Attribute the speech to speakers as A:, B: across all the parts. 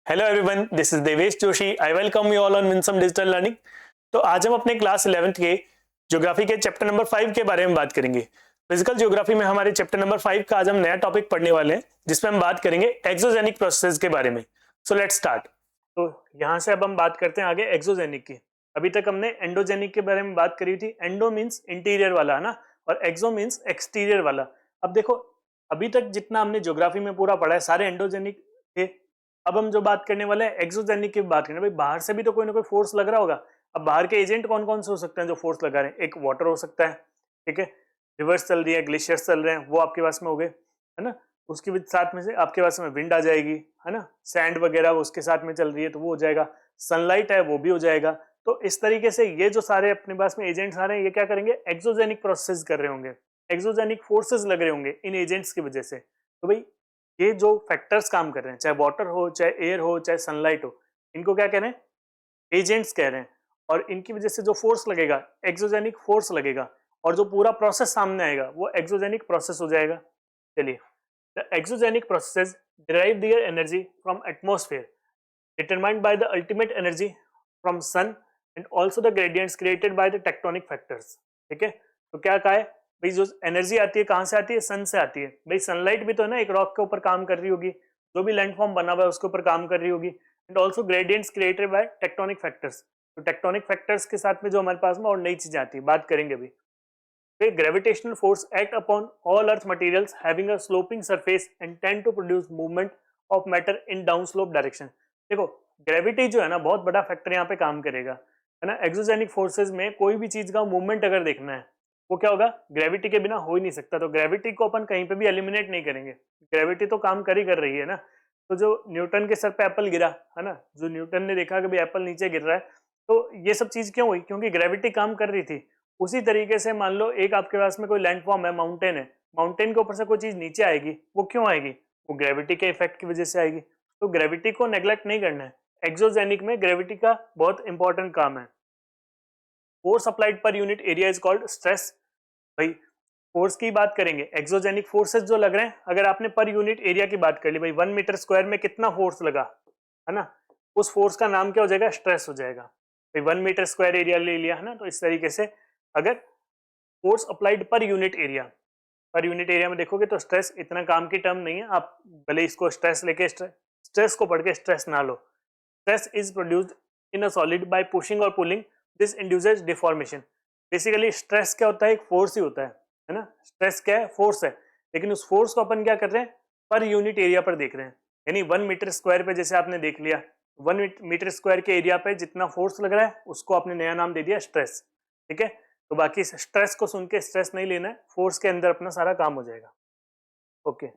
A: Hello everyone, this is Devesh Joshi. I welcome you all on Winsome digital learning. तो आज हम अपने क्लास 11th के ज्योग्राफी के चैप्टर नंबर 5 के बारे में बात करेंगे। फिजिकल ज्योग्राफी में हमारे चैप्टर नंबर 5 का आज हम नया टॉपिक पढ़ने वाले हैं, जिसमें हम बात करेंगे एक्सोजेनिक प्रोसेसेस के बारे में। So let's start. तो यहाँ से अब हम बात करते हैं आगे एक्सोजेनिक की। अभी तक हमने एंडोजेनिक के बारे में बात करी थी। एंडो मीन्स इंटीरियर वाला, है ना, और एक्सो मीन्स एक्सटीरियर वाला। अब देखो, अभी तक जितना हमने ज्योग्राफी में पूरा पढ़ा है सारे एंडोजेनिक थे। अब हम जो बात करने वाले हैं एक्सोजेनिक की बात करें। भाई बाहर से भी तो कोई ना कोई फोर्स लग रहा होगा। अब बाहर के एजेंट कौन कौन से हो सकते हैं जो फोर्स लगा रहे हैं? एक वाटर हो सकता है, ठीक है, रिवर्स चल रही है, ग्लेशियर्स चल रहे हैं, वो आपके पास में हो गए, है ना। उसके साथ में से आपके पास में विंड आ जाएगी, है ना, सैंड वगैरह उसके साथ में चल रही है तो वो हो जाएगा। सनलाइट है वो भी हो जाएगा। तो इस तरीके से ये जो सारे अपने पास में एजेंट्स आ रहे हैं ये क्या करेंगे? एक्सोजेनिक प्रोसेस कर रहे होंगे, एक्सोजेनिक फोर्सेस लग रहे होंगे इन एजेंट्स की वजह से। तो भाई ये जो फैक्टर्स काम कर रहे हैं, चाहे वाटर हो, चाहे एयर हो, चाहे सनलाइट हो, इनको क्या कह रहे हैं? एजेंट्स कह रहे हैं। और इनकी वजह से जो फोर्स लगेगा एक्सोजेनिक फोर्स लगेगा, और जो पूरा प्रोसेस सामने आएगा वो एक्सोजेनिक प्रोसेस हो जाएगा। चलिए, the exogenic processes derive their energy from atmosphere determined by the ultimate energy from sun and also the gradients created by the tectonic factors। ठीक है, तो क्या कहा है भाई? जो एनर्जी आती है कहां से आती है? सन से आती है। भाई सनलाइट भी तो है ना, एक रॉक के ऊपर काम कर रही होगी, जो भी लैंडफॉर्म बना हुआ है उसके ऊपर काम कर रही होगी। And also gradients created by tectonic factors. तो टेक्टोनिक फैक्टर्स के साथ में जो हमारे पास में और नई चीजें आती है, बात करेंगे अभी। A gravitational force act upon all earth materials having a sloping surface and tend to produce movement of matter in downslope direction। देखो, ग्रेविटी जो है ना बहुत बड़ा फैक्टर यहाँ पे काम करेगा, है ना। एक्सोजेनिक फोर्सेस में कोई भी चीज का मूवमेंट अगर देखना है वो क्या होगा? ग्रेविटी के बिना हो ही नहीं सकता। तो ग्रेविटी को अपन कहीं पे भी एलिमिनेट नहीं करेंगे, ग्रेविटी तो काम कर ही कर रही है ना। तो जो न्यूटन के सर पे एप्पल गिरा, है ना, जो न्यूटन ने देखा कि भाई एप्पल नीचे गिर रहा है, तो ये सब चीज क्यों हुई? क्योंकि ग्रेविटी काम कर रही थी। उसी तरीके से मान लो एक आपके पास में कोई लैंडफॉर्म है, माउंटेन है, माउंटेन के ऊपर से कोई चीज नीचे आएगी, वो क्यों आएगी? वो ग्रेविटी के इफेक्ट की वजह से आएगी। तो ग्रेविटी को नेग्लेक्ट नहीं करना है। एक्सोजेनिक में ग्रेविटी का बहुत इंपॉर्टेंट काम है। Force applied per unit area is called stress. भाई फोर्स की बात करेंगे, एक्सोजेनिक फोर्सेस जो लग रहे हैं, अगर आपने पर यूनिट एरिया की बात कर ली, भाई 1 मीटर स्क्वायर में कितना फोर्स लगा, है ना, उस फोर्स का नाम क्या हो जाएगा? स्ट्रेस हो जाएगा। भाई 1 मीटर स्क्वायर एरिया ले लिया, है ना। तो इस तरीके से अगर force applied per unit area, per unit area में देखोगे तो स्ट्रेस इतना काम की टर्म नहीं है। आप भले इसको स्ट्रेस लेके स्ट्रेस को पढ़ के स्ट्रेस ना लो। Stress is produced in a solid by pushing और pulling, this induces deformation. Basically stress क्या होता है? एक फोर्स ही होता है ना। स्ट्रेस क्या है? फोर्स है। लेकिन उस फोर्स को अपन क्या कर रहे हैं? पर यूनिट एरिया पर देख रहे हैं। यानी 1 मीटर स्क्वायर पे जैसे आपने देख लिया, 1 मीटर स्क्वायर के एरिया पे जितना फोर्स लग रहा है उसको आपने नया नाम दे दिया स्ट्रेस। ठीक है, तो बाकी स्ट्रेस को सुन के स्ट्रेस नहीं लेना है, फोर्स के अंदर अपना सारा काम हो जाएगा। Okay,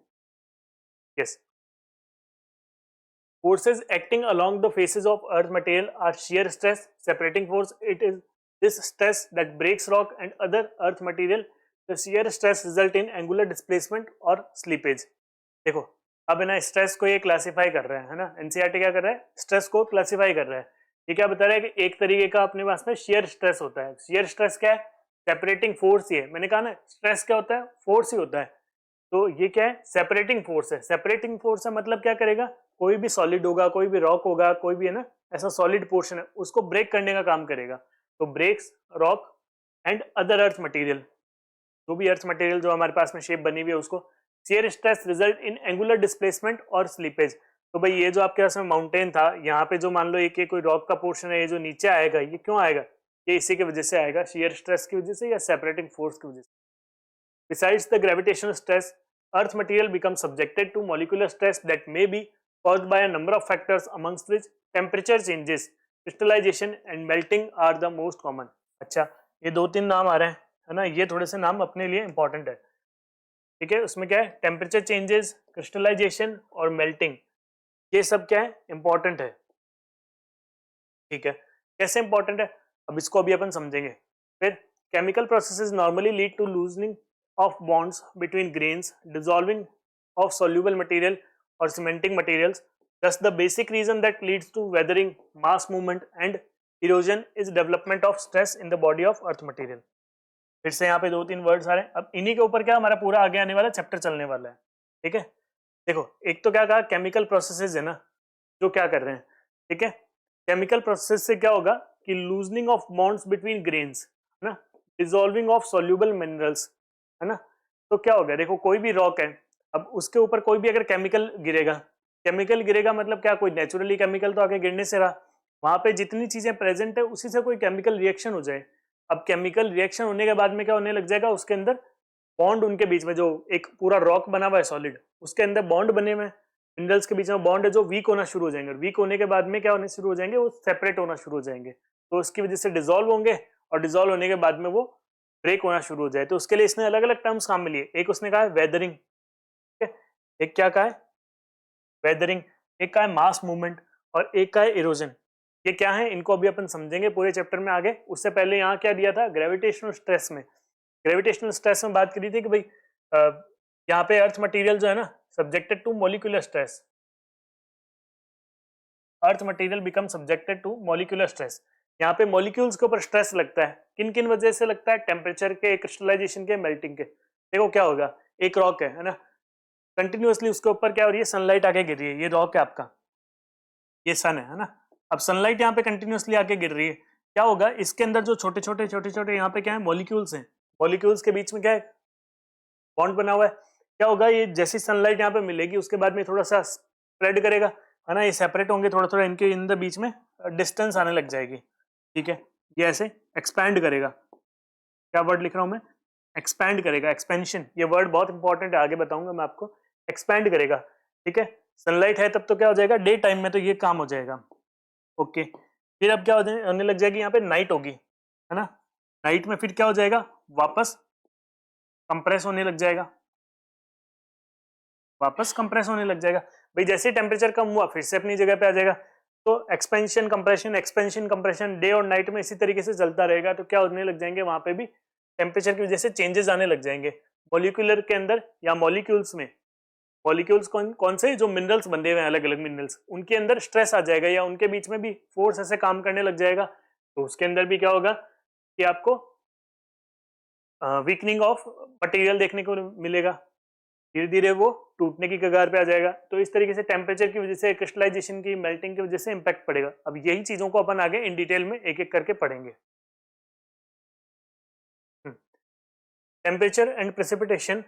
A: yes. Forces acting along the faces of earth material are shear stress, separating force. It is this stress that breaks rock and other earth material. The shear stress result in angular displacement or slippage। देखो, अब ना stress को ये classify कर रहा है ना, NCERT क्या कर रहा है? स्ट्रेस को क्लासिफाई कर रहा है। ये क्या बता रहा है कि एक तरीके का अपने पास में शेयर स्ट्रेस होता है। शेयर स्ट्रेस क्या है? Separating force. ये मैंने कहा ना, स्ट्रेस क्या होता है? फोर्स ही होता है। तो ये क्या है? सेपरेटिंग फोर्स है। सेपरेटिंग फोर्स है मतलब क्या करेगा? कोई भी सॉलिड होगा, कोई भी रॉक होगा, कोई भी, है ना, ऐसा सॉलिड पोर्शन है, उसको ब्रेक करने का काम करेगा। तो breaks rock and other earth material, जो भी अर्थ मटेरियल जो हमारे पास में शेप बनी हुई है उसको। Shear stress result in angular displacement और स्लीपेज। तो भाई ये जो आपके पास में माउंटेन था, यहाँ पे जो मान लो एक कोई रॉक का पोर्शन है, ये जो नीचे आएगा, ये क्यों आएगा? ये इसी की वजह से आएगा, शियर स्ट्रेस की वजह से या सेपरेटिंग फोर्स की वजह से। Besides the gravitational stress, Earth material becomes subjected to molecular stress that may be caused by a number of factors, amongst which temperature changes, crystallization and melting are the most common। अच्छा, ये दो तीन नाम आ रहे हैं, है ना, ये थोड़े से नाम अपने लिए इंपॉर्टेंट है। ठीक है, उसमें क्या है? टेम्परेचर चेंजेस, क्रिस्टलाइजेशन और मेल्टिंग, ये सब क्या है? इंपॉर्टेंट है। ठीक है, कैसे इंपॉर्टेंट है अब इसको अभी अपन समझेंगे। फिर chemical processes normally lead to loosening of bonds between grains, dissolving of soluble material or cementing materials। Thus, the basic reason that leads to weathering, mass movement and erosion is development of stress in the body of earth material। फिर से यहाँ पे दो तीन words आ रहे हैं। अब इन्हीं के ऊपर क्या हमारा पूरा आगे आने वाला चैप्टर चलने वाला है। ठीक है, देखो, एक तो क्या कहा? केमिकल प्रोसेसेस है ना, जो क्या कर रहे हैं, ठीक है। केमिकल प्रोसेस से क्या होगा कि loosening of bonds between grains, है ना, डिसॉल्विंग ऑफ सॉल्युबल मिनरल्स, है ना। तो क्या होगा, देखो कोई भी रॉक है, अब उसके ऊपर कोई भी अगर केमिकल गिरेगा, केमिकल गिरेगा मतलब क्या, कोई नेचुरली केमिकल तो आगे गिरने से रहा, वहां पे जितनी चीजें प्रेजेंट है उसी से कोई केमिकल रिएक्शन हो जाए। अब केमिकल रिएक्शन होने के बाद में क्या होने लग जाएगा, उसके अंदर बॉन्ड, उनके बीच में जो एक पूरा रॉक बना हुआ है सॉलिड, उसके अंदर बॉन्ड बने हुए हैं, मिनरल्स के बीच में बॉन्ड है जो वीक होना शुरू हो जाएंगे, वीक होने के बाद में क्या होने शुरू हो जाएंगे, वो सेपरेट होना शुरू हो जाएंगे, तो उसकी वजह से डिसॉल्व होंगे, और डिसॉल्व होने के बाद में वो ब्रेक होना शुरू हो जाए। तो उसके लिए इसने अलग अलग टर्म्स काम में लिए, एक उसने कहा है वेदरिंग, ठीक है, एक क्या कहा है वेदरिंग, एक का है मास मूवमेंट, और एक का है इरोजन। ये क्या है, इनको अभी अपन समझेंगे पूरे चैप्टर में आगे। उससे पहले यहाँ क्या दिया था, ग्रेविटेशनल स्ट्रेस में, ग्रेविटेशनल स्ट्रेस में बात करी थी कि भाई यहाँ पे अर्थ मटेरियल जो है ना subjected to molecular stress, earth material become subjected to molecular stress. यहाँ पे मॉलिक्यूल्स के ऊपर स्ट्रेस लगता है, किन किन वजह से लगता है, टेम्परेचर के, क्रिस्टलाइजेशन के, मेल्टिंग के। देखो क्या होगा, एक रॉक है ना, कंटिन्यूअसली उसके ऊपर क्या हो रही है, सनलाइट आके गिर रही है, ये रॉक है आपका, ये सन है ना। अब सनलाइट यहाँ पे कंटिन्यूअसली आके गिर रही है, क्या होगा, इसके अंदर जो छोटे छोटे छोटे छोटे यहाँ पे क्या है, मॉलिक्यूल्स हैं, मॉलिक्यूल्स के बीच में क्या है, बॉन्ड बना हुआ है। क्या होगा, ये जैसी सनलाइट यहाँ पे मिलेगी उसके बाद में थोड़ा सा स्प्रेड करेगा, है ना, ये सेपरेट होंगे थोड़ा थोड़ा, इनके इन द बीच में डिस्टेंस आने लग जाएगी, ठीक है। ये ऐसे एक्सपैंड करेगा, क्या वर्ड लिख रहा हूं मैं, एक्सपैंड करेगा, एक्सपेंशन, ये वर्ड बहुत इंपॉर्टेंट है, आगे बताऊंगा मैं आपको, एक्सपैंड करेगा, ठीक है। सनलाइट है तब तो क्या हो जाएगा, डे टाइम में तो ये काम हो जाएगा, ओके। फिर अब क्या होने लग जाएगी, यहाँ पे नाइट होगी, है ना, नाइट में फिर क्या हो जाएगा, वापस कंप्रेस होने लग जाएगा, वापस कंप्रेस होने लग जाएगा। भाई जैसे टेम्परेचर कम हुआ फिर से अपनी जगह पे आ जाएगा। तो expansion compression, expansion compression day और नाइट में इसी तरीके से चलता रहेगा। तो क्या होने लग जाएंगे, वहां पे भी टेम्परेचर की वजह से चेंजेस आने लग जाएंगे मॉलिक्यूलर के अंदर या मॉलिक्यूल्स में। मॉलिक्यूल्स कौन कौन से, जो मिनरल्स बंधे हुए हैं अलग अलग मिनरल्स, उनके अंदर स्ट्रेस आ जाएगा या उनके बीच में भी फोर्स ऐसे काम करने लग जाएगा। तो उसके अंदर भी क्या होगा कि आपको वीकनिंग ऑफ मटेरियल देखने को मिलेगा, धीरे धीरे वो टूटने की कगार पे आ जाएगा। तो इस तरीके से टेम्परेचर की वजह से, क्रिस्टलाइजेशन की, मेल्टिंग की वजह से इंपैक्ट पड़ेगा। अब यही चीजों को अपन आगे इन डिटेल में एक एक करके पढ़ेंगे। Temperature and precipitation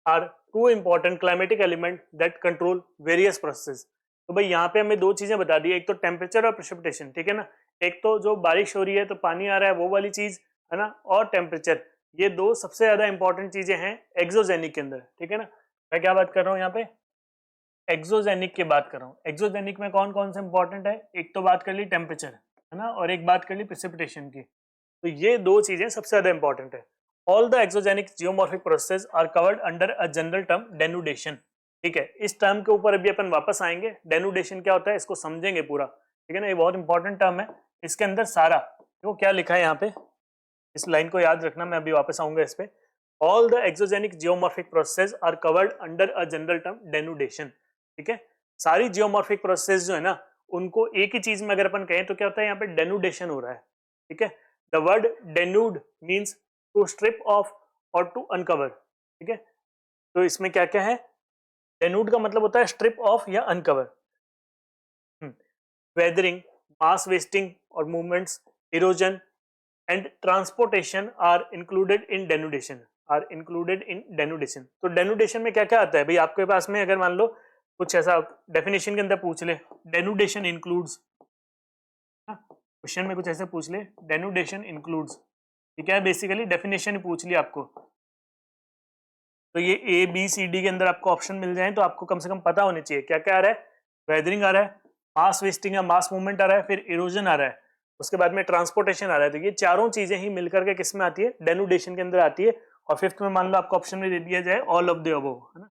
A: are two important climatic element that control various process. तो भाई यहाँ पे हमें दो चीजें बता दी, एक तो टेम्परेचर और प्रेसिपिटेशन, ठीक है ना। एक तो जो बारिश हो रही है तो पानी आ रहा है वो वाली चीज, है ना, और टेम्परेचर, ये दो सबसे ज्यादा इंपॉर्टेंट चीजें हैं एक्सोजेनिक के अंदर, ठीक है ना। मैं क्या बात कर रहा हूँ यहाँ पे, एक्सोजेनिक की बात कर रहा हूँ। एक्सोजेनिक में कौन कौन से इंपॉर्टेंट है, एक तो बात कर ली टेम्परेचर, है ना, और एक बात कर ली प्रेसिपिटेशन की। तो ये दो चीजें सबसे ज्यादा इंपॉर्टेंट है। All the exogenic geomorphic process are covered under a general term denudation, ठीक है। इस टर्म के ऊपर अभी अपन वापस आएंगे। डेनुडेशन क्या होता है इसको समझेंगे पूरा, ठीक है ना, ये बहुत इंपॉर्टेंट टर्म है। इसके अंदर सारा देखो क्या लिखा है यहाँ पे, इस लाइन को याद रखना, मैं अभी वापस आऊंगा इस पे। All the exogenic geomorphic process are covered under a general term denudation, ठीक है। सारी जियोमॉर्फिक प्रोसेस जो है ना, उनको एक ही चीज में अगर अपन कहें तो क्या होता है, यहाँ पे डेनुडेशन हो रहा है, ठीक है। The word denuded means to strip off और टू अनकवर, ठीक है। तो इसमें क्या क्या है, डेन्यूड का मतलब होता है स्ट्रिप ऑफ या अनकवर। वेदरिंग, मास वेस्टिंग और movements, erosion and transportation are included in denudation, are included in denudation. तो डेनुडेशन में क्या क्या आता है भाई, आपके पास में अगर मान लो कुछ ऐसा डेफिनेशन के अंदर पूछ ले, डेनुडेशन इंक्लूड्स, क्वेश्चन में कुछ ऐसे पूछ ले, डेनुडेशन इंक्लूड्स, ये क्या है, बेसिकली डेफिनेशन पूछ लिया आपको। तो ये ए बी सी डी के अंदर आपको ऑप्शन मिल जाए तो आपको कम से कम पता होने चाहिए क्या क्या आ रहा है। वेदरिंग आ रहा है, मास वेस्टिंग या मास मूवमेंट आ रहा है, फिर इरोजन आ रहा है, उसके बाद में ट्रांसपोर्टेशन आ रहा है। तो ये चारों चीजें ही मिलकर के किस में आती है, डेनुडेशन के अंदर आती है। और फिफ्थ में मान लो आपको ऑप्शन में दे दिया जाए ऑल ऑफ द अबव, है ना,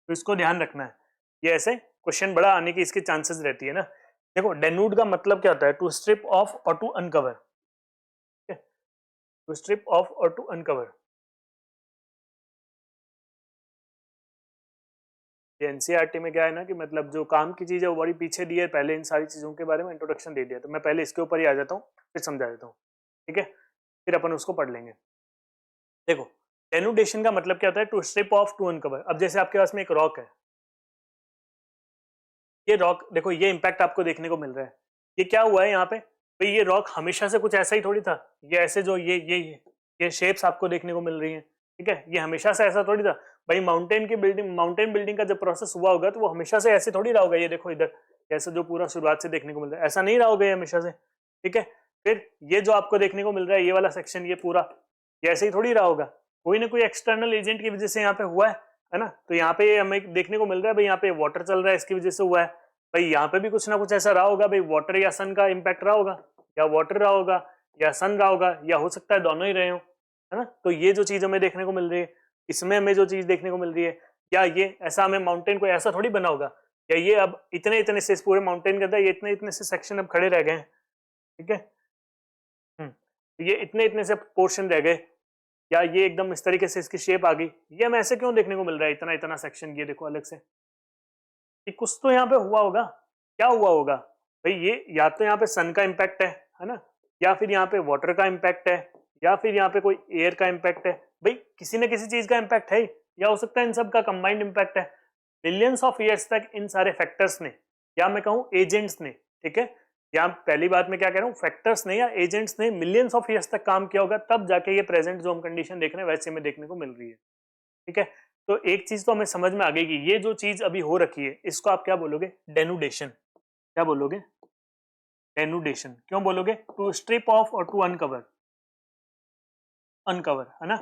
A: तो इसको ध्यान रखना है। ये ऐसे क्वेश्चन बड़ा आने की इसके चांसेस रहती है ना। देखो डेन्यूड का मतलब क्या होता है, टू स्ट्रिप ऑफ और to uncover, to strip off और टू अनकवर। ये एनसीईआरटी में क्या है ना कि मतलब जो काम की चीज है वो बड़ी पीछे दी है, पहले इन सारी चीजों के बारे में इंट्रोडक्शन दे दिया। तो मैं पहले इसके ऊपर ही आ जाता हूँ, फिर समझा देता हूँ, ठीक है, फिर अपन उसको पढ़ लेंगे। देखो डेनुडेशन का मतलब क्या होता है, to strip off to uncover. अब जैसे आपके पास में एक रॉक है, ये रॉक देखो, ये इम्पैक्ट आपको देखने को मिल रहा है। ये क्या हुआ है यहाँ पे भाई, ये रॉक हमेशा से कुछ ऐसा ही थोड़ी था। ये ऐसे जो ये शेप्स आपको देखने को मिल रही हैं, ठीक है, ये हमेशा से ऐसा थोड़ी था भाई। माउंटेन बिल्डिंग का जब प्रोसेस हुआ होगा तो वो हमेशा से ऐसे थोड़ी रहा होगा। ये देखो इधर ऐसा जो पूरा शुरुआत से देखने को मिल रहा है, ऐसा नहीं रहा होगा ये हमेशा से, ठीक है। फिर ये जो आपको देखने को मिल रहा है ये वाला सेक्शन, ये पूरा ये ऐसे ही थोड़ी रहा होगा, कोई ना कोई एक्सटर्नल एजेंट की वजह से यहाँ पे हुआ है ना। तो यहाँ पे हमें देखने को मिल रहा है भाई, यहाँ पे वाटर चल रहा है, इसकी वजह से हुआ है भाई। यहाँ पे भी कुछ ना कुछ ऐसा रहा होगा भाई, वाटर या सन का इम्पैक्ट रहा होगा, या वाटर रहा होगा या सन रहा होगा, या हो सकता है दोनों ही रहे हो, है ना। तो ये जो चीज हमें देखने को मिल रही है, इसमें हमें जो चीज देखने को मिल रही है, क्या ये ऐसा हमें माउंटेन को ऐसा थोड़ी बना होगा, या ये अब इतने इतने से पूरे माउंटेन के अंदर ये इतने इतने से सेक्शन अब खड़े रह गए हैं, ठीक है। ये इतने इतने से पोर्शन रह गए, या ये एकदम इस तरीके से इसकी शेप आ गई, ये हमें ऐसे क्यों देखने को मिल रहा है इतना इतना सेक्शन। ये देखो अलग से, कि कुछ तो यहाँ पे हुआ होगा। क्या हुआ होगा भाई, ये या तो यहाँ पे सन का इम्पैक्ट है ना, या फिर यहाँ पे वाटर का इम्पैक्ट है, या फिर यहाँ पे कोई एयर का इम्पैक्ट है भाई, किसी न किसी चीज का इम्पैक्ट है, या हो सकता है इन सब का कंबाइंड इम्पैक्ट है। मिलियंस ऑफ ईयर्स तक इन सारे फैक्टर्स ने, या मैं कहूँ एजेंट्स ने, ठीक है, यहाँ पहली बात मैं क्या कह रहा हूँ, फैक्टर्स ने या एजेंट्स ने मिलियंस ऑफ ईयर्स तक काम किया होगा, तब जाके ये प्रेजेंट जो हम कंडीशन देख रहे हैं वैसे में देखने को मिल रही है, ठीक है। तो एक चीज तो हमें समझ में आ गई कि ये जो चीज अभी हो रखी है इसको आप क्या बोलोगे, डेनुडेशन। क्या बोलोगे, डेनुडेशन। क्यों बोलोगे, टू स्ट्रिप ऑफ और टू अनकवर, अनकवर, है ना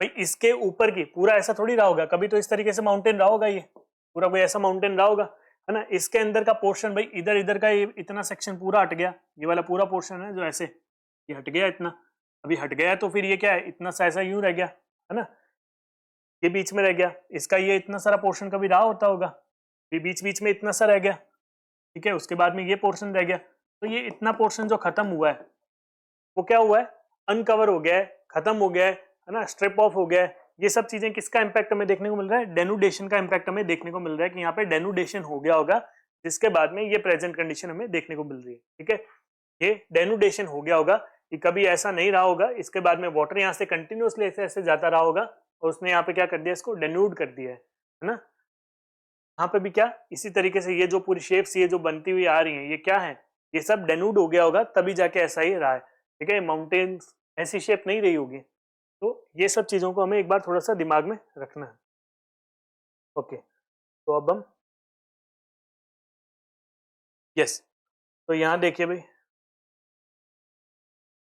A: भाई। इसके ऊपर की पूरा ऐसा थोड़ी रहा होगा, कभी तो इस तरीके से माउंटेन रहा होगा, ये पूरा कोई ऐसा माउंटेन रहा होगा, है ना। इसके अंदर का पोर्शन भाई, इधर इधर का ये इतना सेक्शन पूरा हट गया, ये वाला पूरा पोर्शन है जो ऐसे ये हट गया इतना, अभी हट गया तो फिर ये क्या है, इतना सा ऐसा यूं रह गया, है ना, ये बीच में रह गया। इसका ये इतना सारा पोर्शन कभी रहा होता होगा, ये बीच बीच में इतना सा रह गया, ठीक है। उसके बाद में ये पोर्शन रह गया, तो ये इतना पोर्शन जो खत्म हुआ है वो क्या हुआ है, अनकवर हो गया है, खत्म हो गया है ना, स्ट्रिप ऑफ हो गया है। ये सब चीजें किसका इंपैक्ट हमें देखने को मिल रहा है, डेनुडेशन का इंपैक्ट हमें देखने को मिल रहा है, कि यहाँ पे डेनुडेशन हो गया होगा, जिसके बाद में ये प्रेजेंट कंडीशन हमें देखने को मिल रही है, ठीक है। ये डेनुडेशन हो गया होगा, कि कभी ऐसा नहीं रहा होगा, इसके बाद में वाटर यहाँ से कंटिन्यूसली ऐसे ऐसे जाता रहा होगा, और उसने यहाँ पे क्या कर दिया, इसको डेन्यूड कर दिया है ना। यहाँ पे भी क्या इसी तरीके से ये जो पूरी शेप्स ये जो बनती हुई आ रही है, ये क्या है, ये सब डेन्यूड हो गया होगा, तभी जाके ऐसा ही रहा है, ठीक है। माउंटेन्स ऐसी शेप नहीं रही होगी। तो ये सब चीजों को हमें एक बार थोड़ा सा दिमाग में रखना है। ओके, तो अब हम यस, तो यहाँ देखिए भाई,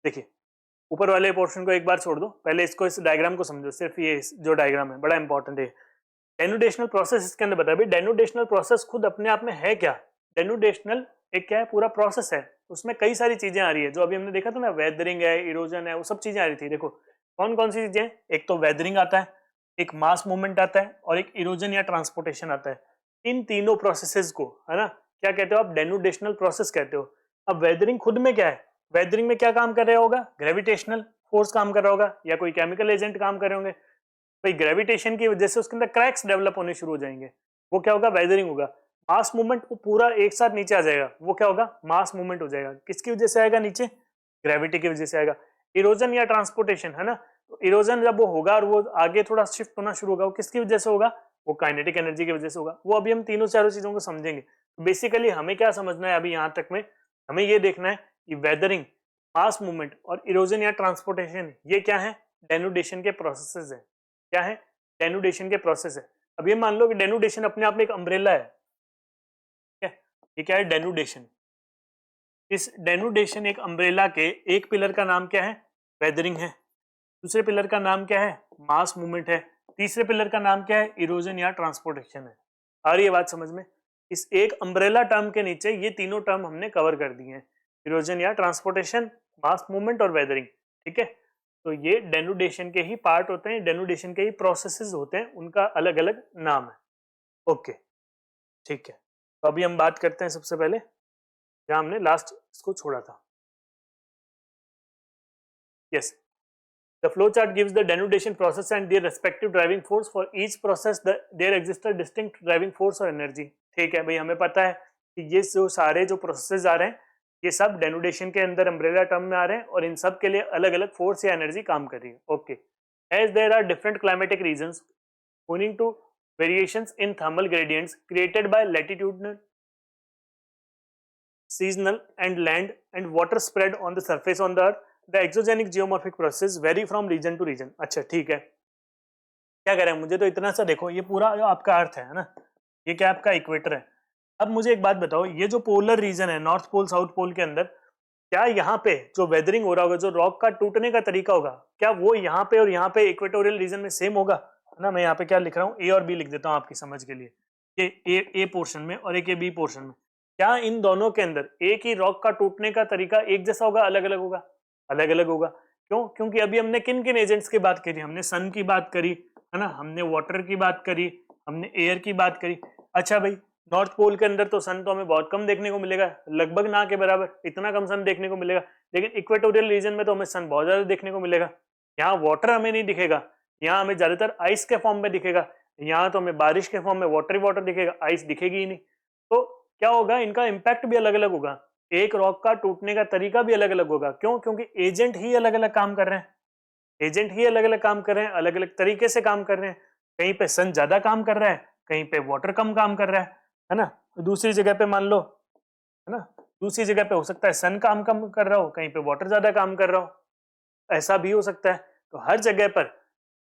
A: देखिए ऊपर वाले पोर्शन को एक बार छोड़ दो, पहले इसको इस डायग्राम को समझो, सिर्फ ये जो डायग्राम है बड़ा इंपॉर्टेंट है। डेनुडेशनल प्रोसेस इसके अंदर बताया भाई, डेनुडेशनल प्रोसेस खुद अपने आप में है क्या, डेनुडेशनल एक क्या है, पूरा प्रोसेस है, उसमें कई सारी चीजें आ रही है, जो अभी हमने देखा था ना, वेदरिंग है, इरोजन है, वो सब चीजें आ रही थी। देखो कौन कौन सी चीजें, एक तो वेदरिंग आता है, एक मास मूवमेंट आता है, और एक इरोजन या ट्रांसपोर्टेशन आता है। इन तीनों प्रोसेसेस को, है ना, क्या कहते हो आप, डेनुडेशनल प्रोसेस कहते हो। अब वेदरिंग खुद में क्या है, वेदरिंग में क्या काम कर रहा होगा, ग्रेविटेशनल फोर्स काम कर रहा होगा, या कोई केमिकल एजेंट काम कर रहे होंगे भाई। ग्रेविटेशन की वजह से उसके अंदर क्रैक्स डेवलप होने शुरू हो जाएंगे, वो क्या होगा, वेदरिंग होगा। मास मूवमेंट वो पूरा एक साथ नीचे आ जाएगा, वो क्या होगा, मास मूवमेंट हो जाएगा। किसकी वजह से आएगा नीचे, ग्रेविटी की वजह से आएगा। इरोजन या ट्रांसपोर्टेशन, है ना, तो इरोजन जब वो होगा और वो आगे थोड़ा शिफ्ट होना शुरू होगा, वो किसकी वजह से होगा, वो काइनेटिक एनर्जी की वजह से होगा। वो अभी हम तीनों चारों चीजों को समझेंगे। बेसिकली हमें क्या समझना है अभी यहाँ तक में, हमें ये देखना है कि वेदरिंग, मास मूवमेंट और इरोजन या ट्रांसपोर्टेशन ये क्या है, डेनुडेशन के प्रोसेसेस है। क्या है, डेनुडेशन के प्रोसेस है। अब ये मान लो कि डेनुडेशन अपने आप में एक अम्ब्रेला है, ये क्या है, डेनुडेशन। इस डेनुडेशन एक अम्ब्रेला के एक पिलर का नाम क्या है, वेदरिंग है, दूसरे पिलर का नाम क्या है, मास मूवमेंट है, तीसरे पिलर का नाम क्या है, इरोजन या ट्रांसपोर्टेशन है। आ रही है बात समझ में, इस एक अम्ब्रेला टर्म के नीचे ये तीनों टर्म हमने कवर कर दिए हैं, इरोजन या ट्रांसपोर्टेशन, मास मूवमेंट और वेदरिंग, ठीक है। तो ये डेनुडेशन के ही पार्ट होते हैं, डेनुडेशन के ही प्रोसेसेस होते हैं, उनका अलग अलग नाम है। ओके ठीक है, तो अभी हम बात करते हैं सबसे पहले जहां हमने लास्ट इसको छोड़ा था। Yes, the flow chart gives the denudation process and their respective driving force. For each process there exists a distinct driving force और energy। ठीक है भाई, हमें पता है कि ये जो सारे जो प्रोसेसेस आ रहे हैं ये सब डेनुडेशन के अंदर अम्ब्रेला टर्म में आ रहे हैं, और इन सब के लिए अलग अलग फोर्स या एनर्जी काम कर रही है। Okay, as there are different climatic reasons owing to variations in thermal gradients created by latitudinal seasonal and land and water spread on the surface on the earth. The exogenic geomorphic process vary from region to region. अच्छा ठीक है, क्या कह रहे हैं, मुझे तो इतना सा देखो, ये पूरा जो आपका अर्थ है ना, ये क्या आपका इक्वेटर है। अब मुझे एक बात बताओ, ये जो पोलर रीजन है नॉर्थ पोल साउथ पोल के अंदर, क्या यहाँ पे जो वेदरिंग हो रहा होगा, जो रॉक का टूटने का तरीका होगा, क्या वो यहाँ पे और यहाँ पे इक्वेटोरियल रीजन में सेम होगा, है ना। मैं यहाँ पे क्या लिख रहा हूँ, ए और बी लिख देता हूँ आपकी समझ के लिए। ये ए पोर्शन में और एक ए बी पोर्शन में, क्या इन दोनों के अंदर एक ही रॉक का टूटने का तरीका एक जैसा होगा, अलग अलग होगा? अलग अलग होगा। क्यों? क्योंकि अभी हमने किन किन एजेंट्स की बात करी, हमने सन की बात करी, है ना, हमने वाटर की बात करी, हमने एयर की बात करी। अच्छा भाई, नॉर्थ पोल के अंदर तो सन तो हमें बहुत कम देखने को मिलेगा, लगभग ना के बराबर, इतना कम सन देखने को मिलेगा। लेकिन इक्वेटोरियल रीजन में तो हमें सन बहुत ज्यादा देखने को मिलेगा। यहाँ वाटर हमें नहीं दिखेगा, यहाँ हमें ज्यादातर आइस के फॉर्म में दिखेगा। यहाँ तो हमें बारिश के फॉर्म में वाटर ही वाटर दिखेगा, आइस दिखेगी ही नहीं। तो क्या होगा, इनका इम्पैक्ट भी अलग अलग होगा, एक रॉक का टूटने का तरीका भी अलग अलग होगा। क्यों? क्योंकि एजेंट ही अलग अलग काम कर रहे हैं, एजेंट ही अलग अलग काम कर रहे हैं, अलग अलग तरीके से काम कर रहे हैं। कहीं पे सन ज्यादा काम कर रहा है, कहीं पे वाटर कम काम कर रहा है ना। तो दूसरी जगह पे मान लो, है ना, दूसरी जगह पे हो सकता है सन काम कम कर रहा हो, कहीं पे वाटर ज्यादा काम कर रहा हो, ऐसा भी हो सकता है। तो हर जगह पर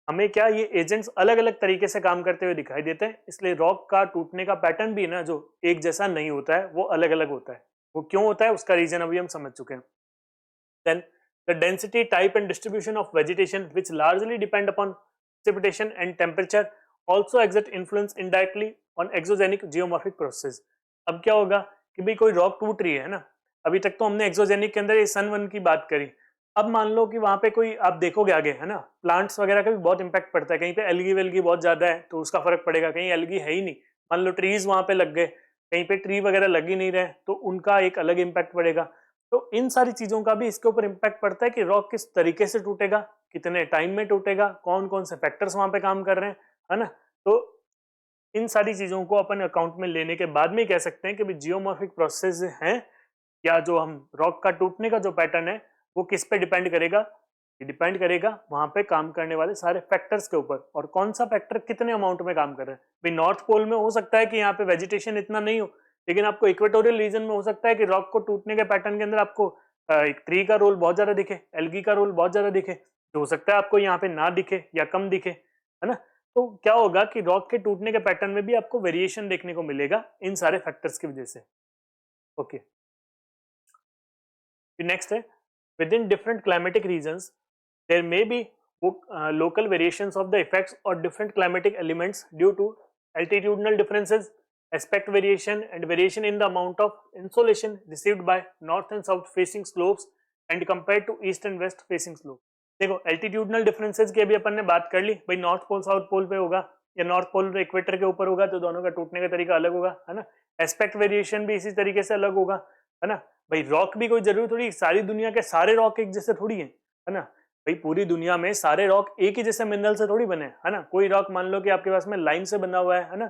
A: हमें क्या, ये एजेंट्स अलग अलग तरीके से काम करते हुए दिखाई देते हैं। इसलिए रॉक का टूटने का पैटर्न भी ना, जो एक जैसा नहीं होता है, वो अलग अलग होता है। वो क्यों होता है, उसका रीजन अभी हम समझ चुके हैं। Then the density, type and distribution of vegetation, which largely depend upon precipitation and temperature, also exert influence indirectly on exogenic geomorphic process. अब क्या होगा कि भाई कोई रॉक टूट रही है ना, अभी तक तो हमने एक्सोजेनिक के अंदर ये सन वन की बात करी। अब मान लो कि वहां पे कोई, आप देखोगे आगे, है ना, प्लांट्स वगैरह का भी बहुत इंपैक्ट पड़ता है। कहीं पे एल्गी वेल्गी बहुत ज्यादा है तो उसका फर्क पड़ेगा, कहीं एल्गी है ही नहीं, मान लो ट्रीज वहां पे लग गए, कहीं पे ट्री वगैरह लग ही नहीं रहे तो उनका एक अलग इंपैक्ट पड़ेगा। तो इन सारी चीजों का भी इसके ऊपर इंपैक्ट पड़ता है कि रॉक किस तरीके से टूटेगा, कितने टाइम में टूटेगा, कौन कौन से फैक्टर्स वहां पे काम कर रहे हैं, है ना। तो इन सारी चीजों को अपन अकाउंट में लेने के बाद में कह सकते हैं कि जियोमॉर्फिक प्रोसेस है, या जो हम रॉक का टूटने का जो पैटर्न है वो किस पे डिपेंड करेगा, ये डिपेंड करेगा वहां पे काम करने वाले सारे फैक्टर्स के ऊपर, और कौन सा फैक्टर कितने अमाउंट में काम कर रहे हैं। भाई नॉर्थ पोल में हो सकता है कि यहाँ पे वेजिटेशन इतना नहीं हो, लेकिन आपको इक्वेटोरियल रीजन में हो सकता है कि रॉक को टूटने के पैटर्न के अंदर आपको एक ट्री का रोल बहुत ज्यादा दिखे, एल्गी का रोल बहुत ज्यादा दिखे, तो हो सकता है आपको यहाँ पे ना दिखे या कम दिखे, है ना। तो क्या होगा कि रॉक के टूटने के पैटर्न में भी आपको वेरिएशन देखने को मिलेगा इन सारे फैक्टर्स की वजह से। ओके, नेक्स्ट है, within different climatic reasons there may be local variations of the effects or different climatic elements due to altitudinal differences, aspect variation and variation in the amount of insolation received by north and south facing slopes and compared to east and west facing slopes. देखो altitudinal differences की अभी अपन ने बात कर ली, भाई north pole south pole पे होगा या नॉर्थ पोल इक्वेटर के ऊपर होगा तो दोनों का टूटने का तरीका अलग होगा, है ना। एस्पेक्ट वेरिएशन भी इसी तरीके से अलग होगा, है ना। भाई रॉक भी कोई जरूरी थोड़ी सारी दुनिया के सारे रॉक एक जैसे थोड़ी है ना। भाई पूरी दुनिया में सारे रॉक एक ही जैसे मिनरल से थोड़ी बने, है ना। कोई रॉक मान लो कि आपके पास में लाइम से बना हुआ है ना,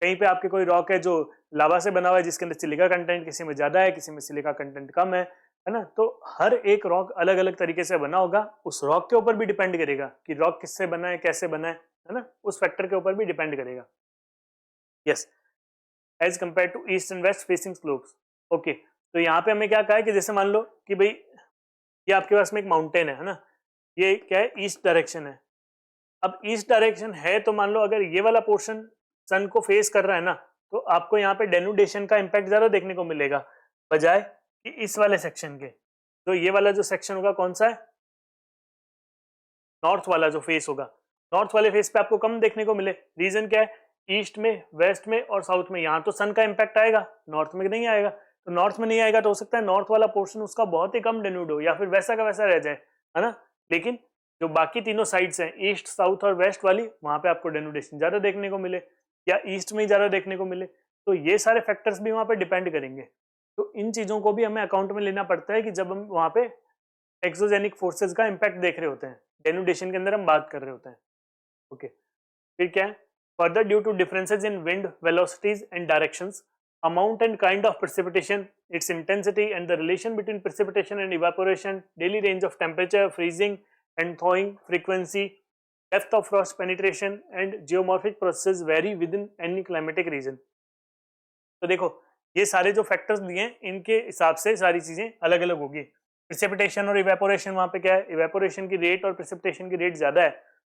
A: कहीं पे आपके कोई रॉक है जो लावा से बना हुआ है जिसके अंदर सिलिका कंटेंट किसी में ज्यादा है, किसी में सिलिका कंटेंट कम है ना। तो हर एक रॉक अलग अलग तरीके से बना होगा, उस रॉक के ऊपर भी डिपेंड करेगा कि रॉक किससे बना है, कैसे बना है ना, उस फैक्टर के ऊपर भी डिपेंड करेगा। Yes, as compared to east and west facing slopes. Okay, तो यहाँ पे हमें क्या कहा है कि जैसे मान लो कि भाई ये आपके पास में एक माउंटेन है ना, ये क्या है, ईस्ट डायरेक्शन है। अब ईस्ट डायरेक्शन है तो मान लो अगर ये वाला पोर्शन सन को फेस कर रहा है ना, तो आपको यहाँ पे डेनुडेशन का इम्पैक्ट ज्यादा देखने को मिलेगा बजाय कि इस वाले सेक्शन के। तो ये वाला जो सेक्शन होगा कौन सा है, नॉर्थ वाला जो फेस होगा, नॉर्थ वाले फेस पे आपको कम देखने को मिले। रीजन क्या है, ईस्ट में, वेस्ट में और साउथ में यहाँ तो सन का इम्पैक्ट आएगा, नॉर्थ में नहीं आएगा। तो नॉर्थ में नहीं आएगा तो हो सकता है नॉर्थ वाला पोर्शन उसका बहुत ही कम डेन्यूड हो या फिर वैसा का वैसा रह जाए, है ना। लेकिन जो बाकी तीनों साइड्स हैं, ईस्ट साउथ और वेस्ट वाली, वहां पे आपको डेनुडेशन ज्यादा देखने को मिले या ईस्ट में ही ज्यादा देखने को मिले। तो ये सारे फैक्टर्स भी वहां पे डिपेंड करेंगे। तो इन चीजों को भी हमें अकाउंट में लेना पड़ता है कि जब हम वहां पे एक्सोजेनिक फोर्सेस का इम्पैक्ट देख रहे होते हैं, डेनुडेशन के अंदर हम बात कर रहे होते हैं। ओके, फिर क्या है, further due to differences in wind velocities and directions, amount and kind of precipitation, its intensity and the relation between precipitation and evaporation, daily range of temperature, freezing and thawing frequency, depth of frost penetration and geomorphic processes vary within any climatic region. तो देखो ये सारे जो factors दिए हैं इनके हिसाब से सारी चीजें अलग अलग होगी। प्रिसिपिटेशन और इवेपोरेशन, वहां पे क्या है, इवेपोरेशन की रेट और प्रिसिपिटेशन की रेट ज्यादा है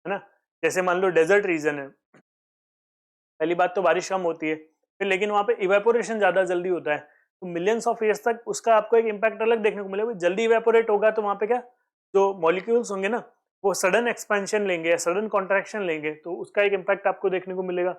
A: ना। जैसे मान लो डेजर्ट रीजन है, पहली बात तो बारिश कम होती है, फिर लेकिन वहां पे इवेपोरेशन ज्यादा जल्दी होता है, तो मिलियंस ऑफ ईयर्स तक उसका आपको एक इम्पैक्ट अलग देखने को मिलेगा। जल्दी इवेपोरेट होगा तो वहां पे क्या, जो मॉलिक्यूल्स होंगे ना वो सडन एक्सपेंशन लेंगे या सडन कॉन्ट्रैक्शन लेंगे, तो उसका एक इम्पैक्ट आपको देखने को मिलेगा।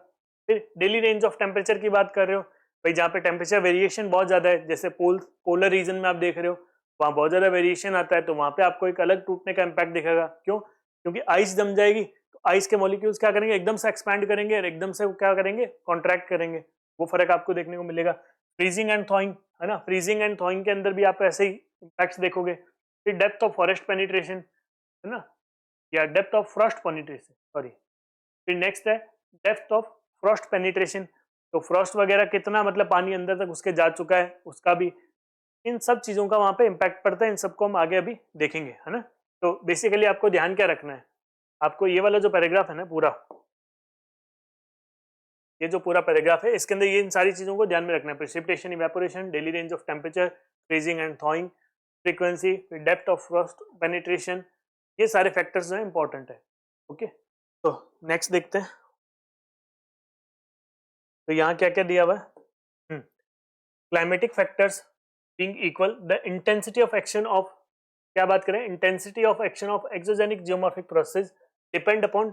A: फिर डेली रेंज ऑफ टेम्परेचर की बात कर रहे हो, भाई जहाँ पे टेम्परेचर वेरिएशन बहुत ज्यादा है, जैसे पोलर रीजन में आप देख रहे हो वहां बहुत ज्यादा वेरिएशन आता है, तो वहां पे आपको एक अलग टूटने का इम्पैक्ट दिखेगा। क्यों? क्योंकि आइस जम जाएगी, तो आइस के मॉलिक्यूल्स क्या करेंगे, एकदम से एक्सपैंड करेंगे और एकदम से क्या करेंगे, कॉन्ट्रैक्ट करेंगे। वो फर्क आपको देखने को मिलेगा। फ्रीजिंग एंड थॉइंग है ना, फ्रीजिंग एंड थॉइंग के अंदर भी आप ऐसे ही इम्पैक्ट्स देखोगे। फिर डेप्थ ऑफ फॉरेस्ट पेनिट्रेशन है ना, या depth of Frost penetration, sorry. फिर नेक्स्ट है डेप्थ ऑफ फ्रॉस्ट पेनिट्रेशन, तो फ्रॉस्ट वगैरह कितना मतलब पानी अंदर तक उसके जा चुका है, उसका भी, इन सब चीजों का वहां पे इम्पैक्ट पड़ता है। इन सबको हम आगे अभी देखेंगे है ना। तो बेसिकली आपको ध्यान क्या रखना है, आपको ये वाला जो पैराग्राफ है ना पूरा, ये जो पूरा पैराग्राफ है इसके अंदर ये इन सारी चीजों को ध्यान में रखना है। Precipitation, evaporation, daily range of temperature, freezing and थॉइंग, frequency, depth of Frost penetration, ये सारे फैक्टर्स जो है इंपॉर्टेंट है। ओके, तो नेक्स्ट देखते हैं। तो यहाँ क्या क्या दिया हुआ है, climatic factors being equal, the intensity of action of, क्या बात करें, intensity of action of exogenic geomorphic process depend upon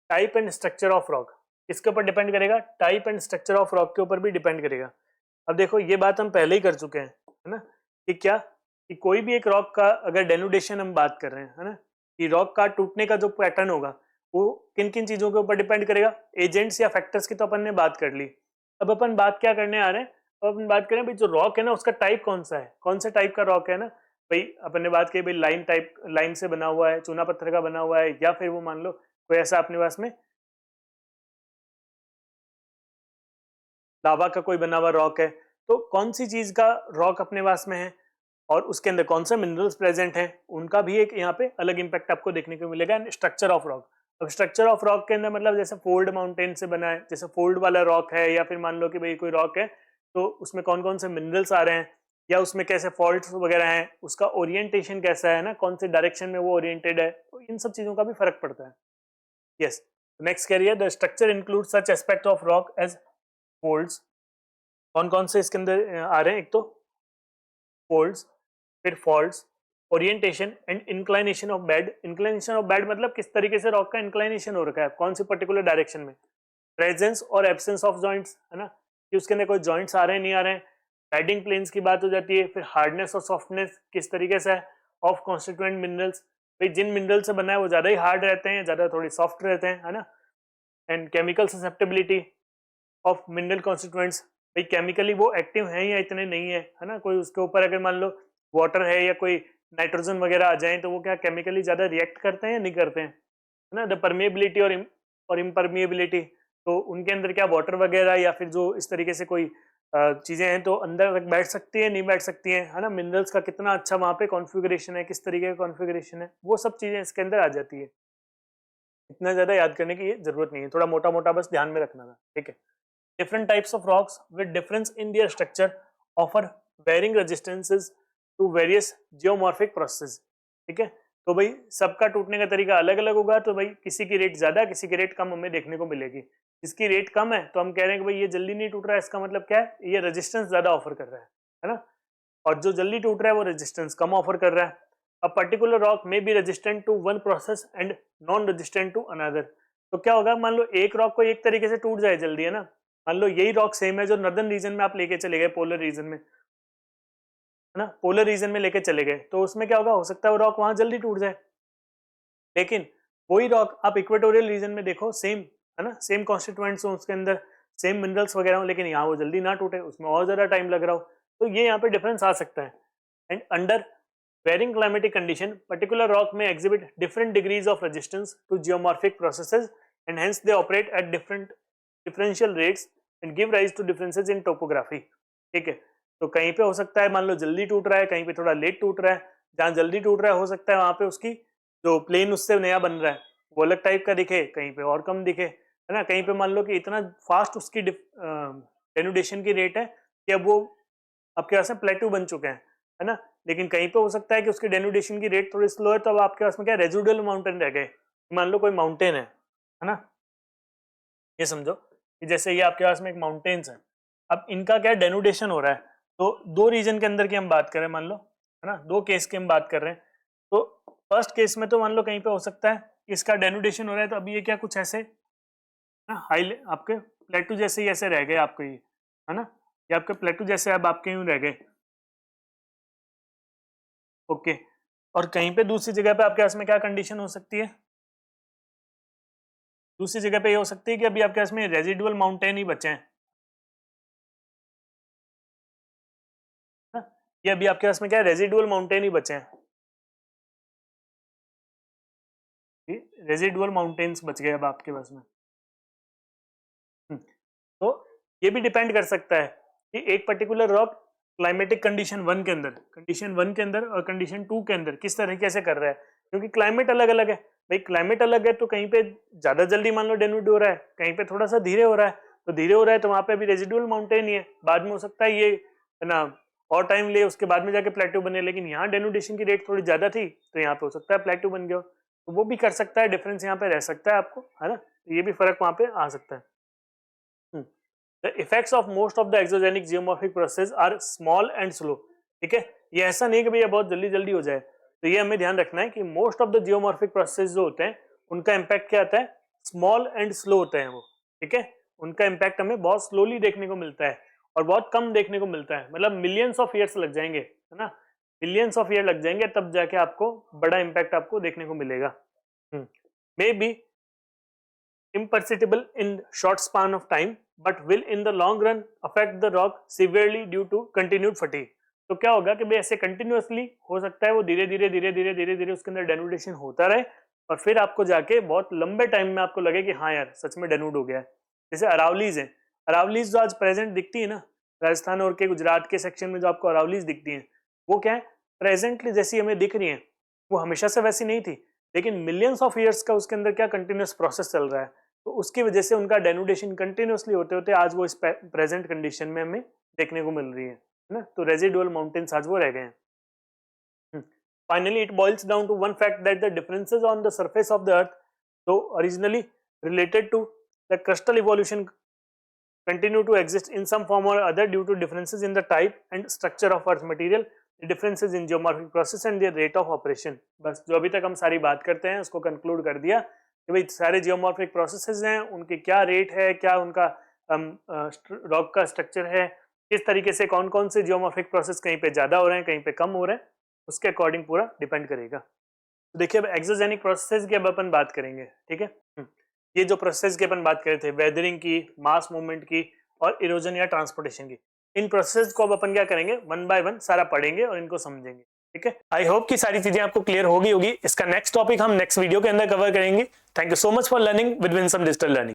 A: type and structure of rock. इसके ऊपर डिपेंड करेगा, type and structure of rock के ऊपर भी डिपेंड करेगा। अब देखो ये बात हम पहले ही कर चुके हैं है ना, कि क्या, कि कोई भी एक रॉक का अगर डेनुडेशन हम बात कर रहे हैं है ना, कि रॉक का टूटने का जो पैटर्न होगा वो किन किन चीजों के ऊपर डिपेंड करेगा, एजेंट्स या फैक्टर्स की तो अपन ने बात कर ली। अब अपन बात क्या करने आ रहे हैं, अब अपन बात करें भाई जो रॉक है ना उसका टाइप कौन सा है, कौन से टाइप का रॉक है ना। भाई अपन ने बात की भाई लाइम टाइप, लाइम से बना हुआ है, चूना पत्थर का बना हुआ है, या फिर वो मान लो कोई ऐसा अपने पास में लावा का कोई बना हुआ रॉक है। तो कौन सी चीज का रॉक अपने पास में है और उसके अंदर कौन से मिनरल्स प्रेजेंट हैं, उनका भी एक यहाँ पे अलग इंपैक्ट आपको देखने को मिलेगा। स्ट्रक्चर ऑफ रॉक, अब स्ट्रक्चर ऑफ रॉक के अंदर मतलब जैसे फोल्ड माउंटेन से बना है, जैसे फोल्ड वाला रॉक है, या फिर मान लो कि भाई कोई रॉक है तो उसमें कौन कौन से मिनरल्स आ रहे हैं, या उसमें कैसे फॉल्ट्स वगैरह हैं, उसका ओरिएंटेशन कैसा है ना, कौन से डायरेक्शन में वो ओरिएंटेड है, तो इन सब चीजों का भी फर्क पड़ता है। यस, नेक्स्ट करिए, the structure include such aspect of rock as folds. कौन कौन से इसके अंदर आ रहे हैं, एक तो फोल्ड्स, फिर faults, orientation and inclination of bed. Inclination of bed मतलब किस तरीके से रॉक का इंक्लाइनेशन हो रखा है, कौन सी पर्टिकुलर डायरेक्शन में। प्रेजेंस और एब्सेंस ऑफ जॉइंट्स है ना, कि उसके अंदर कोई जॉइंट्स आ रहे हैं नहीं आ रहे हैं। बेडिंग प्लेन्स की बात हो जाती है। फिर हार्डनेस और सॉफ्टनेस किस तरीके से है ऑफ कॉन्स्टिट्यूएंट मिनरल्स, भाई जिन मिनरल से बना है वो ज्यादा ही हार्ड रहते हैं, ज्यादा थोड़ी सॉफ्ट रहते हैं है ना। And chemical susceptibility of mineral constituents, भाई केमिकली वो एक्टिव हैं या इतने नहीं है ना। कोई उसके ऊपर अगर मान लो वाटर है या कोई नाइट्रोजन वगैरह आ जाए तो वो क्या केमिकली ज्यादा रिएक्ट करते हैं या नहीं करते हैं है ना। द परमेबिलिटी और इम्परमिएबिलिटी, तो उनके अंदर क्या वाटर वगैरह या फिर जो इस तरीके से कोई चीजें हैं तो अंदर तक बैठ सकती है नहीं बैठ सकती है ना। मिनरल्स का कितना अच्छा वहां पे कॉन्फ़िगरेशन है, किस तरीके का कॉन्फ़िगरेशन है, वो सब चीजें इसके अंदर आ जाती है। इतना ज्यादा याद करने की जरूरत नहीं है, थोड़ा मोटा मोटा बस ध्यान में रखना था, ठीक है। Different types of rocks with difference in their structure offer varying resistances to various geomorphic processes, ठीक है। तो भाई सबका टूटने का तरीका अलग अलग होगा, तो भाई किसी की रेट ज्यादा किसी की रेट कम हमें देखने को मिलेगी। जिसकी रेट कम है तो हम कह रहे हैं कि भाई ये जल्दी नहीं टूट रहा है, इसका मतलब क्या है, ये रेजिस्टेंस ज्यादा ऑफर कर रहा है ना। और जो जल्दी टूट रहा है वो रेजिस्टेंस कम ऑफर कर रहा है। अ पर्टिकुलर रॉक में be resistant to one process and non resistant to another. तो क्या होगा, मान लो एक रॉक को एक तरीके से टूट जाए जल्दी है ना, मान लो यही रॉक सेम है जो नॉर्दर्न रीजन में आप लेके चले गए, पोलर रीजन में है ना, पोलर रीजन में लेके चले गए, तो उसमें क्या होगा, हो सकता है वो रॉक वहां जल्दी टूट जाए। लेकिन वही रॉक आप इक्वेटोरियल रीजन में देखो, सेम है ना, सेम कॉन्स्टिट्यूएंट्स हो उसके अंदर, सेम मिनरल्स वगैरह हो, लेकिन यहाँ वो जल्दी ना टूटे, उसमें और ज्यादा टाइम लग रहा हो। तो ये यहाँ पे डिफरेंस आ सकता है। And under varying climatic condition, particular rock may exhibit different degrees of resistance to geomorphic processes and hence they operate at differential rates and give rise to differences in topography, ठीक है। तो कहीं पे हो सकता है मान लो जल्दी टूट रहा है, कहीं पे थोड़ा लेट टूट रहा है। जहाँ जल्दी टूट रहा है हो सकता है वहां पे उसकी जो प्लेन उससे नया बन रहा है वो अलग टाइप का दिखे, कहीं पे और कम दिखे है ना। कहीं पे मान लो कि इतना फास्ट उसकी डेनुडेशन की रेट है कि अब वो आपके पास में प्लेटू बन चुके हैं, है ना। लेकिन कहीं पे हो सकता है कि उसकी डेनुडेशन की रेट थोड़ी स्लो है, तो अब आपके पास में क्या रेजिडुअल माउंटेन रह गए। मान लो कोई माउंटेन है ना, ये समझो कि जैसे ये आपके पास में एक माउंटेन्स है, अब इनका क्या डेनुडेशन हो रहा है, तो दो रीजन के अंदर की हम बात करें, मान लो, है ना, दो केस की हम बात कर रहे हैं। तो फर्स्ट केस में तो मान लो कहीं पे हो सकता है इसका डेनुडेशन हो रहा है, तो अभी ये क्या कुछ ऐसे ना हाई आपके प्लेटू जैसे ही ऐसे रह गए आपके, ये है ना, ये आपके प्लेटू जैसे अब आपके यूं रह गए, ओके। और कहीं पे दूसरी जगह पे आपके पास में क्या कंडीशन हो सकती है, दूसरी जगह पे ये हो सकती है कि अभी आपके पास में रेजिडुअल माउंटेन ही बचे हैं, ना? ये अभी आपके पास में क्या है, रेजिडुअल माउंटेन ही बचे हैं, रेजिडुअल माउंटेन्स बच गए अब आपके पास में। तो ये भी डिपेंड कर सकता है कि एक पर्टिकुलर रॉक क्लाइमेटिक कंडीशन 1 के अंदर, कंडीशन 1 के अंदर और कंडीशन 2 के अंदर किस तरीके से कर रहा है, क्योंकि क्लाइमेट अलग अलग है भाई। क्लाइमेट अलग है तो कहीं पे ज्यादा जल्दी मान लो डेन्यूड हो रहा है, कहीं पे थोड़ा सा धीरे हो रहा है, तो धीरे हो रहा है तो वहां पे अभी रेजिडुअल माउंटेन ही है, बाद में हो सकता है ये, है ना, और टाइम ले उसके बाद में जाके प्लेटू बने, लेकिन यहाँ डेनुडेशन की रेट थोड़ी ज्यादा थी तो यहाँ पे हो सकता है प्लेटू बन गया, तो वो भी कर सकता है, डिफरेंस यहाँ पे रह सकता है आपको, है ना, तो ये भी फर्क वहां पे आ सकता है। The effects of most of the exogenic geomorphic process are small and slow, ठीक है, ये ऐसा नहीं कि भैया बहुत जल्दी जल्दी हो जाए, तो ये हमें ध्यान रखना है कि most of the geomorphic process जो होते हैं उनका इम्पैक्ट क्या आता है, स्मॉल एंड स्लो होते हैं वो, ठीक है, उनका इम्पैक्ट हमें बहुत स्लोली देखने को मिलता है और बहुत कम देखने को मिलता है, मतलब मिलियंस ऑफ ईयर्स लग जाएंगे, है ना, मिलियंस ऑफ ईयर लग जाएंगे तब जाके आपको बड़ा इम्पैक्ट आपको देखने को मिलेगा। May be imperceptible in short span of time but will in the long run affect the rock severely due to continued fatigue। तो क्या होगा कि भाई ऐसे कंटिन्यूअसली हो सकता है वो धीरे धीरे धीरे धीरे धीरे धीरे उसके अंदर डेनुडेशन होता रहे और फिर आपको जाके बहुत लंबे टाइम में आपको लगे कि हाँ यार सच में डेनुड हो गया है। जैसे अरावलीज है, अरावलीज जो आज प्रेजेंट दिखती है ना राजस्थान और के गुजरात के सेक्शन में, जो आपको अरावलीज दिखती है वो क्या है, प्रेजेंटली जैसी हमें दिख रही है वो हमेशा से वैसी नहीं थी, लेकिन मिलियंस ऑफ ईयर्स का उसके अंदर क्या कंटिन्यूस प्रोसेस चल रहा है, तो उसकी वजह से उनका डेनुडेशन कंटिन्यूसली होते होते आज वो इस प्रेजेंट कंडीशन में हमें देखने को मिल रही है ना, तो रेजिडुअल माउंटेन्स आज वो रह गए हैं। Finally it boils down to one fact that the differences on the surface of the earth, तो originally related to the crustal evolution continue to exist in some form or other due to differences in the type and structure of earth material, differences in geomorphic process and their rate of operation। बस जो अभी तक हम सारी बात करते हैं उसको कंक्लूड कर दिया कि भाई सारे जियोमॉर्फिक प्रोसेसेस हैं उनके क्या रेट है, क्या उनका रॉक का स्ट्रक्चर है, किस तरीके से कौन कौन से जियोमॉर्फिक प्रोसेस कहीं पे ज्यादा हो रहे हैं कहीं पे कम हो रहे हैं, उसके अकॉर्डिंग पूरा डिपेंड करेगा। तो देखिए अब एक्सोजेनिक प्रोसेसेस की अब अपन बात करेंगे, ठीक है। ये जो प्रोसेस की अपन बात कर रहे थे, वेदरिंग की, मास मूवमेंट की और इरोजन या ट्रांसपोर्टेशन की, इन प्रोसेस को अब अपन क्या करेंगे, वन बाय वन सारा पढ़ेंगे और इनको समझेंगे, ठीक है। आई होप कि सारी चीजें आपको क्लियर होगी। इसका नेक्स्ट टॉपिक हम नेक्स्ट वीडियो के अंदर कवर करेंगे। Thank you so much for learning with Winsome digital learning.